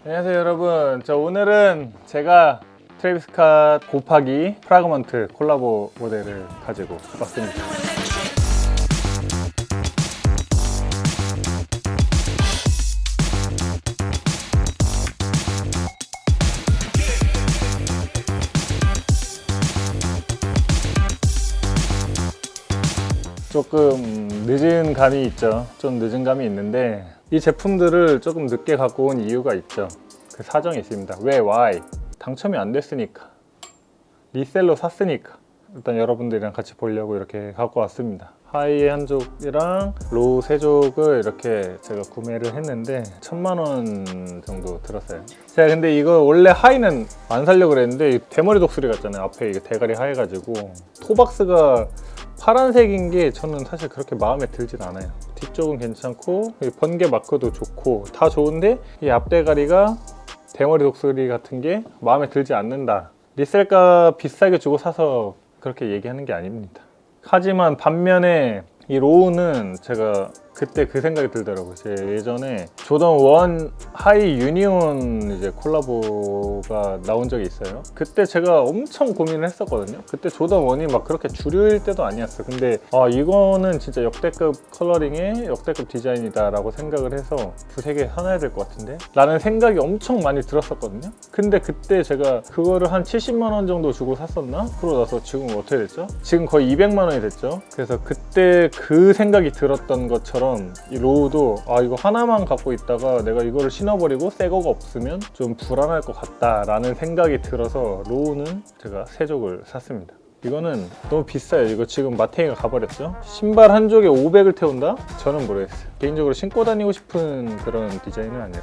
안녕하세요 여러분. 오늘은 제가 트래비스 스캇 곱하기 프라그먼트 콜라보 모델을 가지고 왔습니다. 조금 늦은 감이 있죠. 좀 늦은 감이 있는데 이 제품들을 조금 늦게 갖고 온 이유가 있죠. 그 사정이 있습니다. 왜? Why? 당첨이 안 됐으니까, 리셀로 샀으니까. 일단 여러분들이랑 같이 보려고 이렇게 갖고 왔습니다. 하이의 한 족이랑 로우 세 족을 이렇게 제가 구매를 했는데 1000만원 정도 들었어요. 제가 근데 이거 원래 하이는 안 살려고 그랬는데 대머리 독수리 같잖아요. 앞에 이게 대가리 하얘가지고 토박스가 파란색인 게 저는 사실 그렇게 마음에 들진 않아요. 뒤쪽은 괜찮고 번개 마크도 좋고 다 좋은데 이 앞대가리가 대머리 독수리 같은 게 마음에 들지 않는다. 리셀가 비싸게 주고 사서 그렇게 얘기하는 게 아닙니다. 하지만 반면에 이 로우는 제가 그때 그 생각이 들더라고요. 제 예전에 조던 1 하이 유니온 이제 콜라보가 나온 적이 있어요. 그때 제가 엄청 고민을 했었거든요. 그때 조던 1이 막 그렇게 주류일 때도 아니었어. 근데 이거는 진짜 역대급 컬러링에 역대급 디자인이다 라고 생각을 해서 두세 개 사놔야 될 것 같은데 라는 생각이 엄청 많이 들었었거든요. 근데 그때 제가 그거를 한 70만 원 정도 주고 샀었나? 그러고 나서 지금 어떻게 됐죠? 지금 거의 200만 원이 됐죠. 그래서 그때 그 생각이 들었던 것처럼 이 로우도 이거 하나만 갖고 있다가 내가 이거를 신어버리고 새 거가 없으면 좀 불안할 것 같다 라는 생각이 들어서 로우는 제가 세 족을 샀습니다. 이거는 너무 비싸요. 이거 지금 마테이가 가버렸죠. 신발 한 족에 500을 태운다? 저는 모르겠어요. 개인적으로 신고 다니고 싶은 그런 디자인은 아니라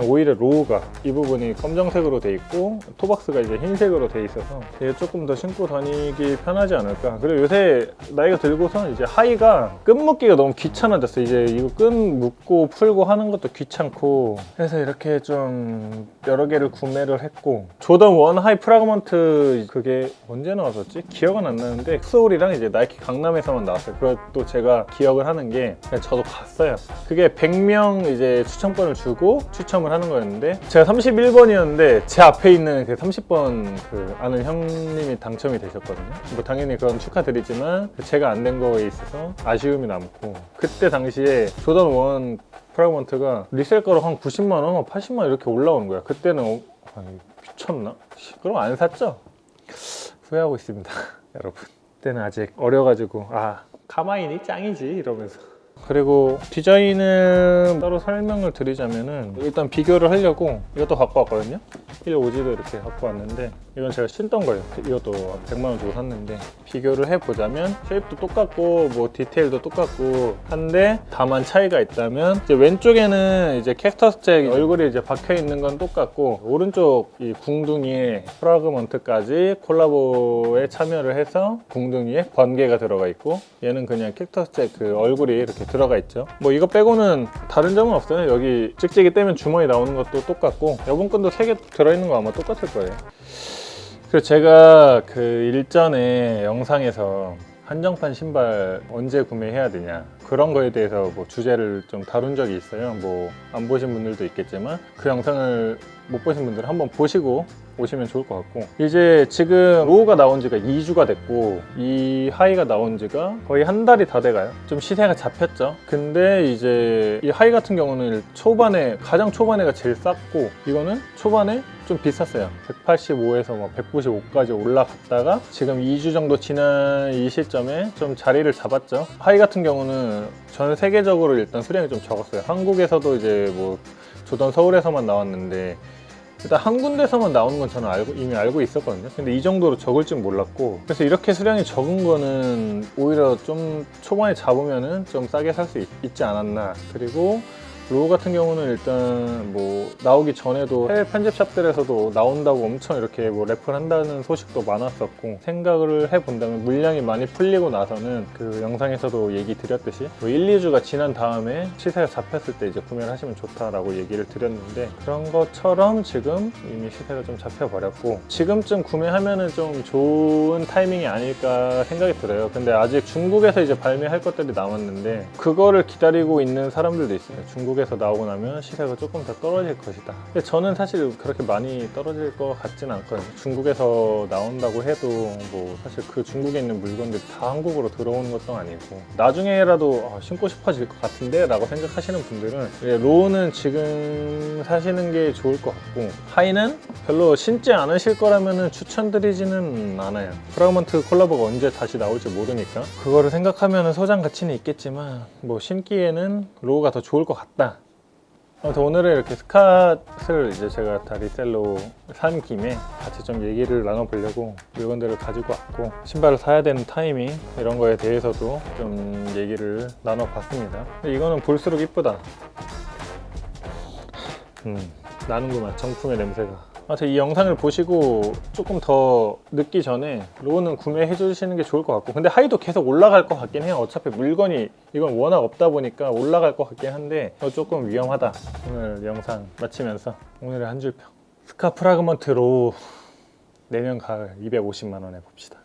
오히려 로우가 이 부분이 검정색으로 돼 있고 토박스가 이제 흰색으로 돼 있어서 이게 조금 더 신고 다니기 편하지 않을까. 그리고 요새 나이가 들고서 이제 하이가 끈 묶기가 너무 귀찮아졌어. 이제 이거 끈 묶고 풀고 하는 것도 귀찮고 해서 이렇게 좀 여러 개를 구매를 했고, 조던 1 하이 프라그먼트 그게 언제 나왔었지? 기억은 안 나는데 소울이랑 이제 나이키 강남에서만 나왔어요. 그것도 제가 기억을 하는 게 저도 갔어요. 그게 100명 이제 추천권을 주고 추첨을 하는 거였는데 제가 31번이었는데 제 앞에 있는 그 30번 그 아는 형님이 당첨이 되셨거든요. 뭐 당연히 그건 축하드리지만 제가 안 된 거에 있어서 아쉬움이 남고, 그때 당시에 조던 1 프라그먼트가 리셀가로 한 90만 원, 80만 원 이렇게 올라오는 거야. 그때는 미쳤나? 그럼 안 샀죠? 후회하고 있습니다. 여러분, 그때는 아직 어려가지고 카마인이 짱이지 이러면서. 그리고 디자인을 따로 설명을 드리자면은 일단 비교를 하려고 이것도 갖고 왔거든요. 1오지도 이렇게 갖고 왔는데 이건 제가 신던 거예요. 이것도 100만 원 주고 샀는데 비교를 해보자면 쉐입도 똑같고 뭐 디테일도 똑같고 한데 다만 차이가 있다면 이제 왼쪽에는 이제 캡터스 잭 얼굴이 이제 박혀 있는 건 똑같고 오른쪽 이 궁둥이에 프라그먼트까지 콜라보에 참여를 해서 궁둥이에 번개가 들어가 있고 얘는 그냥 캡터스 잭 그 얼굴이 이렇게 들어가 있죠. 뭐 이거 빼고는 다른 점은 없어요. 여기 찍찍이 떼면 주머니 나오는 것도 똑같고 여분 끈도 3개 들어있는 거 아마 똑같을 거예요. 그래서 제가 그 일전에 영상에서 한정판 신발 언제 구매해야 되냐 그런 거에 대해서 뭐 주제를 좀 다룬 적이 있어요. 뭐 안 보신 분들도 있겠지만 그 영상을 못 보신 분들은 한번 보시고 오시면 좋을 것 같고, 이제 지금 로우가 나온 지가 2주가 됐고 이 하이가 나온 지가 거의 한 달이 다 돼가요. 좀 시세가 잡혔죠. 근데 이제 이 하이 같은 경우는 초반에 가장 초반에가 제일 쌌고 이거는 초반에 좀 비쌌어요. 185에서 뭐 195까지 올라갔다가 지금 2주 정도 지난 이 시점에 좀 자리를 잡았죠. 하이 같은 경우는 전 세계적으로 일단 수량이 좀 적었어요. 한국에서도 이제 뭐 조던 서울에서만 나왔는데 일단 한 군데서만 나오는 건 저는 이미 알고 있었거든요. 근데 이 정도로 적을 줄 몰랐고, 그래서 이렇게 수량이 적은 거는 오히려 좀 초반에 잡으면은 좀 싸게 살 수 있지 않았나. 그리고 로우 같은 경우는 일단 뭐 나오기 전에도 해외 편집샵들에서도 나온다고 엄청 이렇게 뭐 랩을 한다는 소식도 많았었고, 생각을 해본다면 물량이 많이 풀리고 나서는 그 영상에서도 얘기 드렸듯이 뭐 1, 2주가 지난 다음에 시세가 잡혔을 때 이제 구매를 하시면 좋다라고 얘기를 드렸는데 그런 것처럼 지금 이미 시세가 좀 잡혀버렸고 지금쯤 구매하면은 좀 좋은 타이밍이 아닐까 생각이 들어요. 근데 아직 중국에서 이제 발매할 것들이 남았는데 그거를 기다리고 있는 사람들도 있어요. 중국에서 나오고 나면 시세가 조금 더 떨어질 것이다. 근데 저는 사실 그렇게 많이 떨어질 것 같지는 않거든요. 중국에서 나온다고 해도 뭐 사실 그 중국에 있는 물건들이 다 한국으로 들어오는 것도 아니고 나중에라도 신고 싶어질 것 같은데 라고 생각하시는 분들은 로우는 지금 사시는 게 좋을 것 같고, 하이는 별로 신지 않으실 거라면 추천드리지는 않아요. 프라그먼트 콜라보가 언제 다시 나올지 모르니까 그거를 생각하면 소장 가치는 있겠지만 뭐 신기에는 로우가 더 좋을 것 같다. 아무튼 오늘은 이렇게 스캇을 이제 제가 다 리셀로 산 김에 같이 좀 얘기를 나눠보려고 물건들을 가지고 왔고, 신발을 사야 되는 타이밍 이런 거에 대해서도 좀 얘기를 나눠봤습니다. 이거는 볼수록 이쁘다. 나는구만, 정품의 냄새가. 이 영상을 보시고 조금 더 늦기 전에 로우는 구매해 주시는 게 좋을 것 같고, 근데 하이도 계속 올라갈 것 같긴 해요. 어차피 물건이 이건 워낙 없다 보니까 올라갈 것 같긴 한데 조금 위험하다. 오늘 영상 마치면서 오늘의 한 줄평, 스카 프라그먼트 로우 내년 가을 250만 원에 봅시다.